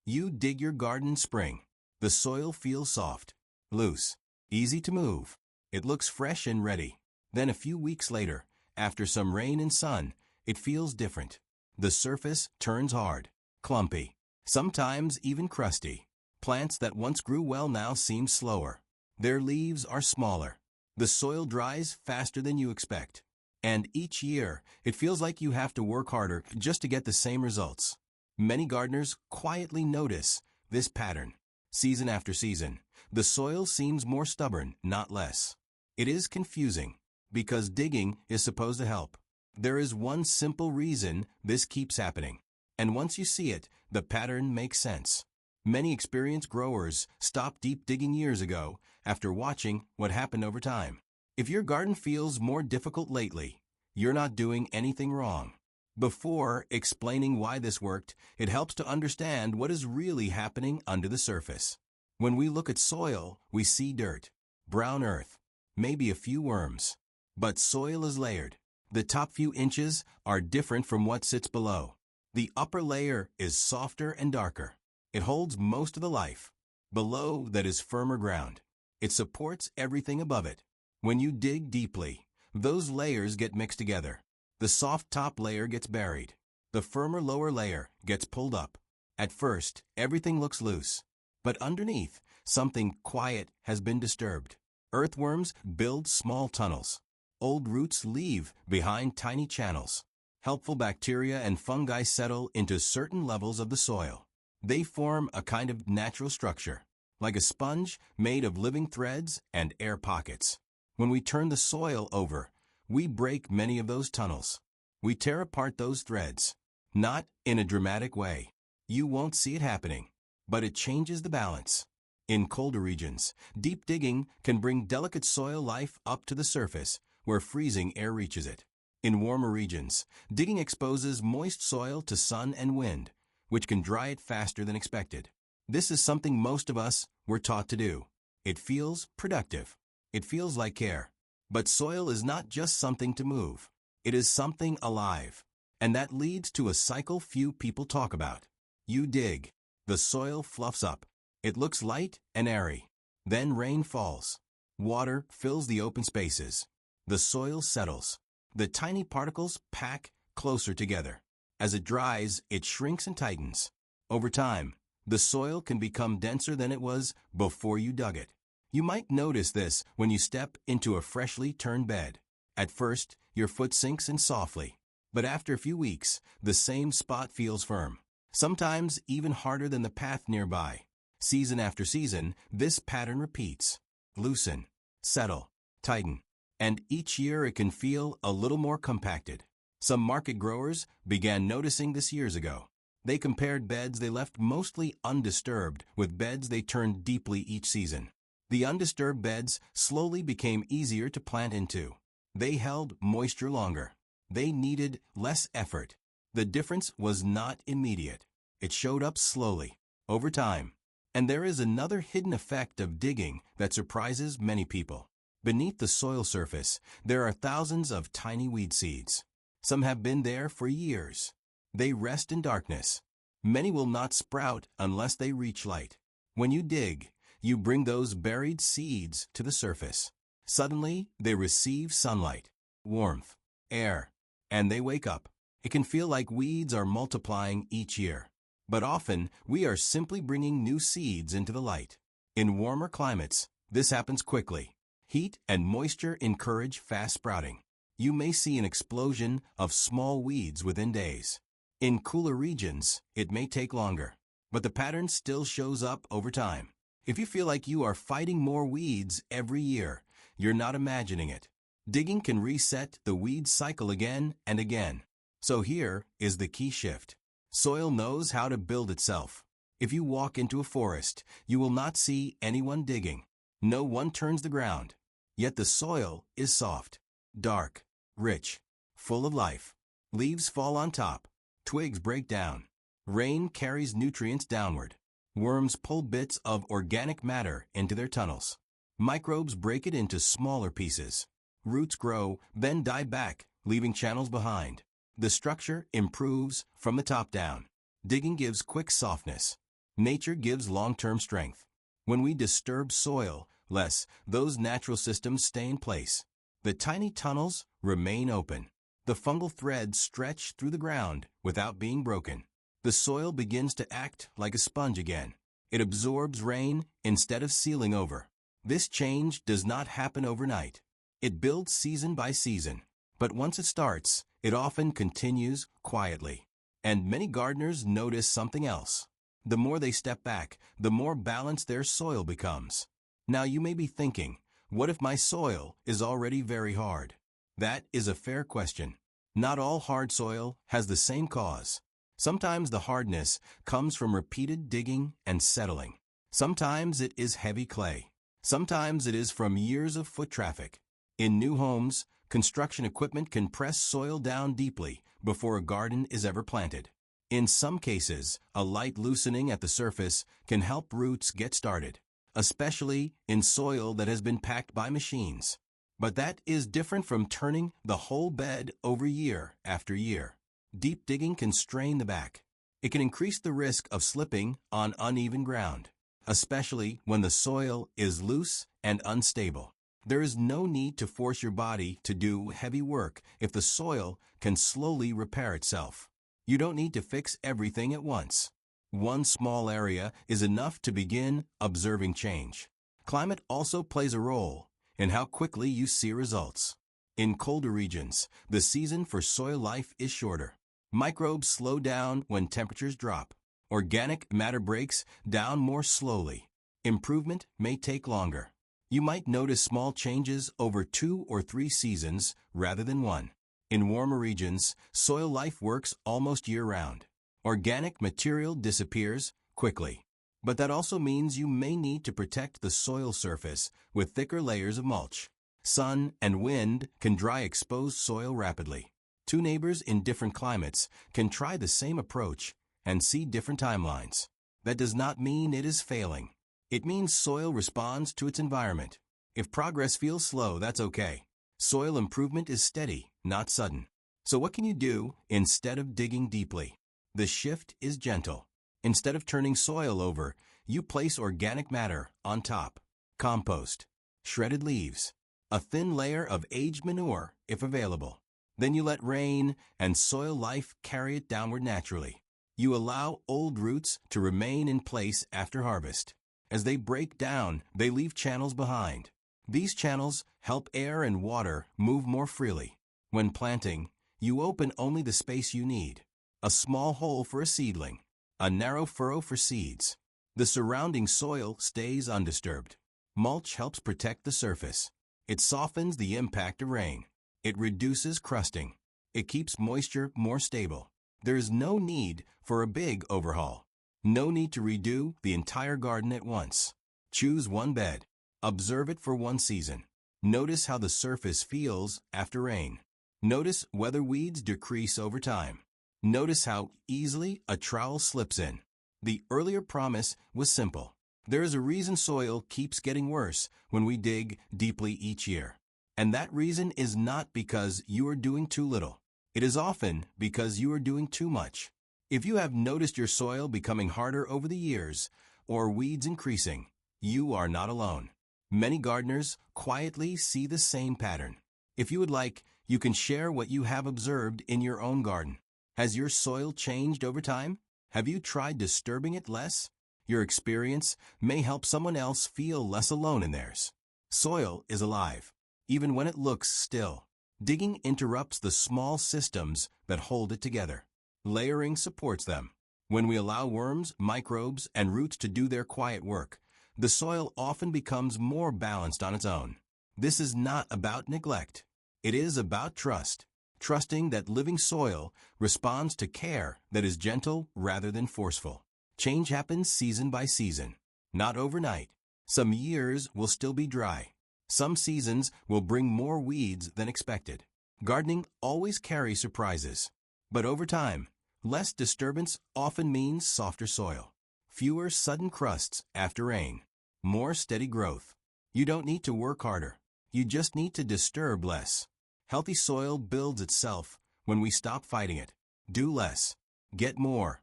You dig your garden in spring. The soil feels soft, loose, easy to move. It looks fresh and ready. Then a few weeks later, after some rain and sun, it feels different. The surface turns hard, clumpy, sometimes even crusty. Plants that once grew well now seem slower. Their leaves are smaller. The soil dries faster than you expect. And each year, it feels like you have to work harder just to get the same results. Many gardeners quietly notice this pattern. Season after season, the soil seems more stubborn, not less. It is confusing, because digging is supposed to help. There is one simple reason this keeps happening. And once you see it, the pattern makes sense. Many experienced growers stopped deep digging years ago after watching what happened over time. If your garden feels more difficult lately, you're not doing anything wrong. Before explaining why this worked, it helps to understand what is really happening under the surface. When we look at soil, we see dirt, brown earth, maybe a few worms. But soil is layered. The top few inches are different from what sits below. The upper layer is softer and darker. It holds most of the life. Below that is firmer ground. It supports everything above it. When you dig deeply, those layers get mixed together. The soft top layer gets buried. The firmer lower layer gets pulled up. At first, everything looks loose. But underneath, something quiet has been disturbed. Earthworms build small tunnels. Old roots leave behind tiny channels. Helpful bacteria and fungi settle into certain levels of the soil. They form a kind of natural structure, like a sponge made of living threads and air pockets. When we turn the soil over, we break many of those tunnels. We tear apart those threads. Not in a dramatic way. You won't see it happening, but it changes the balance. In colder regions, deep digging can bring delicate soil life up to the surface, where freezing air reaches it. In warmer regions, digging exposes moist soil to sun and wind, which can dry it faster than expected. This is something most of us were taught to do. It feels productive. It feels like care. But soil is not just something to move. It is something alive. And that leads to a cycle few people talk about. You dig. The soil fluffs up. It looks light and airy. Then rain falls. Water fills the open spaces. The soil settles. The tiny particles pack closer together. As it dries, it shrinks and tightens. Over time, the soil can become denser than it was before you dug it. You might notice this when you step into a freshly turned bed. At first, your foot sinks in softly. But after a few weeks, the same spot feels firm. Sometimes even harder than the path nearby. Season after season, this pattern repeats. Loosen, settle, tighten. And each year it can feel a little more compacted. Some market growers began noticing this years ago. They compared beds they left mostly undisturbed with beds they turned deeply each season. The undisturbed beds slowly became easier to plant into. They held moisture longer. They needed less effort. The difference was not immediate. It showed up slowly, over time. And there is another hidden effect of digging that surprises many people. Beneath the soil surface, there are thousands of tiny weed seeds. Some have been there for years. They rest in darkness. Many will not sprout unless they reach light. When you dig, you bring those buried seeds to the surface. Suddenly, they receive sunlight, warmth, air, and they wake up. It can feel like weeds are multiplying each year. But often, we are simply bringing new seeds into the light. In warmer climates, this happens quickly. Heat and moisture encourage fast sprouting. You may see an explosion of small weeds within days. In cooler regions, it may take longer, but the pattern still shows up over time. If you feel like you are fighting more weeds every year, you're not imagining it. Digging can reset the weed cycle again and again. So here is the key shift. Soil knows how to build itself. If you walk into a forest, you will not see anyone digging. No one turns the ground. Yet the soil is soft, dark, rich, full of life. Leaves fall on top. Twigs break down. Rain carries nutrients downward. Worms pull bits of organic matter into their tunnels. Microbes break it into smaller pieces. Roots grow, then die back, leaving channels behind. The structure improves from the top down. Digging gives quick softness. Nature gives long-term strength. When we disturb soil less, those natural systems stay in place. The tiny tunnels remain open. The fungal threads stretch through the ground without being broken. The soil begins to act like a sponge again. It absorbs rain instead of sealing over. This change does not happen overnight. It builds season by season. But once it starts, it often continues quietly. And many gardeners notice something else. The more they step back, the more balanced their soil becomes. Now you may be thinking, what if my soil is already very hard? That is a fair question. Not all hard soil has the same cause. Sometimes the hardness comes from repeated digging and settling. Sometimes it is heavy clay. Sometimes it is from years of foot traffic. In new homes, construction equipment can press soil down deeply before a garden is ever planted. In some cases, a light loosening at the surface can help roots get started, especially in soil that has been packed by machines. But that is different from turning the whole bed over year after year. Deep digging can strain the back. It can increase the risk of slipping on uneven ground, especially when the soil is loose and unstable. There is no need to force your body to do heavy work if the soil can slowly repair itself. You don't need to fix everything at once. One small area is enough to begin observing change. Climate also plays a role in how quickly you see results. In colder regions, the season for soil life is shorter. Microbes slow down when temperatures drop. Organic matter breaks down more slowly. Improvement may take longer. You might notice small changes over 2 or 3 seasons rather than one. In warmer regions, soil life works almost year-round. Organic material disappears quickly. But that also means you may need to protect the soil surface with thicker layers of mulch. Sun and wind can dry exposed soil rapidly. Two neighbors in different climates can try the same approach and see different timelines. That does not mean it is failing. It means soil responds to its environment. If progress feels slow, that's okay. Soil improvement is steady, not sudden. So what can you do instead of digging deeply? The shift is gentle. Instead of turning soil over, you place organic matter on top. Compost, shredded leaves, a thin layer of aged manure if available. Then you let rain and soil life carry it downward naturally. You allow old roots to remain in place after harvest. As they break down, they leave channels behind. These channels help air and water move more freely. When planting, you open only the space you need. A small hole for a seedling, a narrow furrow for seeds. The surrounding soil stays undisturbed. Mulch helps protect the surface. It softens the impact of rain. It reduces crusting. It keeps moisture more stable. There is no need for a big overhaul. No need to redo the entire garden at once. Choose one bed. Observe it for one season. Notice how the surface feels after rain. Notice whether weeds decrease over time. Notice how easily a trowel slips in. The earlier promise was simple. There is a reason soil keeps getting worse when we dig deeply each year. And that reason is not because you are doing too little. It is often because you are doing too much. If you have noticed your soil becoming harder over the years, or weeds increasing, you are not alone. Many gardeners quietly see the same pattern. If you would like, you can share what you have observed in your own garden. Has your soil changed over time? Have you tried disturbing it less? Your experience may help someone else feel less alone in theirs. Soil is alive, even when it looks still. Digging interrupts the small systems that hold it together. Layering supports them. When we allow worms, microbes, and roots to do their quiet work, the soil often becomes more balanced on its own. This is not about neglect. It is about trust. Trusting that living soil responds to care that is gentle rather than forceful. Change happens season by season, not overnight. Some years will still be dry. Some seasons will bring more weeds than expected. Gardening always carries surprises. But over time, less disturbance often means softer soil. Fewer sudden crusts after rain. More steady growth. You don't need to work harder. You just need to disturb less. Healthy soil builds itself when we stop fighting it. Do less. Get more.